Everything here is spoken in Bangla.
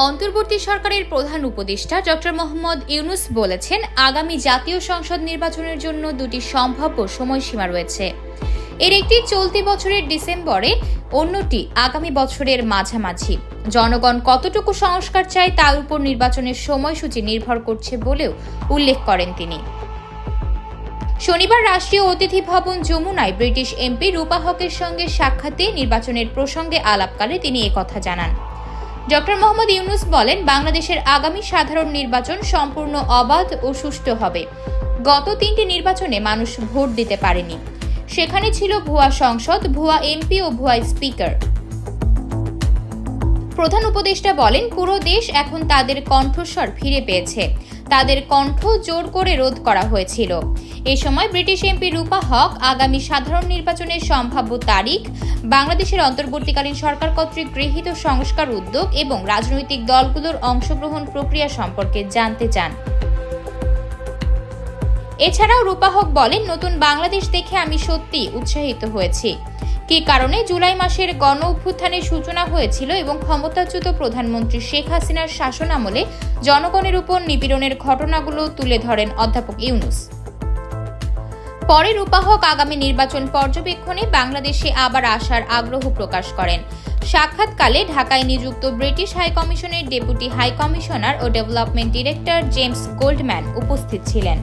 অন্তর্বর্তী সরকারের প্রধান উপদেষ্টা ডক্টর মোহাম্মদ ইউনূস বলেছেন, আগামী জাতীয় সংসদ নির্বাচনের জন্য দুটি সম্ভাব্য সময়সীমা রয়েছে। এর একটি চলতি বছরের ডিসেম্বরে, অন্যটি আগামী বছরের মাঝামাঝি। জনগণ কতটুকু সংস্কার চায় তার উপর নির্বাচনের সময়সূচি নির্ভর করছে বলেও উল্লেখ করেন তিনি। শনিবার রাষ্ট্রীয় অতিথি ভবন যমুনায় ব্রিটিশ এমপি রূপা হকের সঙ্গে সাক্ষাতে নির্বাচনের প্রসঙ্গে আলাপকালে তিনি একথা জানান। ডক্টর মোহাম্মদ ইউনূস বলেন, বাংলাদেশের আগামী সাধারণ নির্বাচন সম্পূর্ণ অবাধ ও সুষ্ঠু হবে। গত 3টি নির্বাচনে মানুষ ভোট দিতে পারেনি। সেখানে ছিল ভুয়া সংসদ, ভুয়া এমপি ও ভুয়া স্পিকার। প্রধান উপদেষ্টা বলেন, পুরো দেশ এখন তাদের কণ্ঠস্বর ফিরে পেয়েছে। তাদের কণ্ঠ জোর করে রোধ করা হয়েছিল। এ সময় ব্রিটিশ এমপি রূপা হক আগামী সাধারণ নির্বাচনের সম্ভাব্য তারিখ, বাংলাদেশের অন্তর্বর্তীকালীন সরকার কর্তৃক গৃহীত সংস্কার উদ্যোগ এবং রাজনৈতিক দলগুলোর অংশগ্রহণ প্রক্রিয়া সম্পর্কে জানতে চান। এছাড়াও রূপা হক বলেন, নতুন বাংলাদেশ দেখে আমি সত্যিই উৎসাহিত হয়েছি। কী কারণে জুলাই মাসের গণ অভ্যুত্থানের সূচনা হয়েছিল এবং ক্ষমতাচ্যুত প্রধানমন্ত্রী শেখ হাসিনার শাসনামলে জনগণের উপর নিপীড়নের ঘটনাগুলো তুলে ধরেন অধ্যাপক ইউনূস। পরে রূপা হক আগামী নির্বাচন পর্যবেক্ষণে বাংলাদেশে আবার আসার আগ্রহ প্রকাশ করেন। সাক্ষাৎকালে ঢাকায় নিযুক্ত ব্রিটিশ হাইকমিশনের ডেপুটি হাইকমিশনার ও ডেভেলপমেন্ট ডিরেক্টর জেমস গোল্ডম্যান উপস্থিত ছিলেন।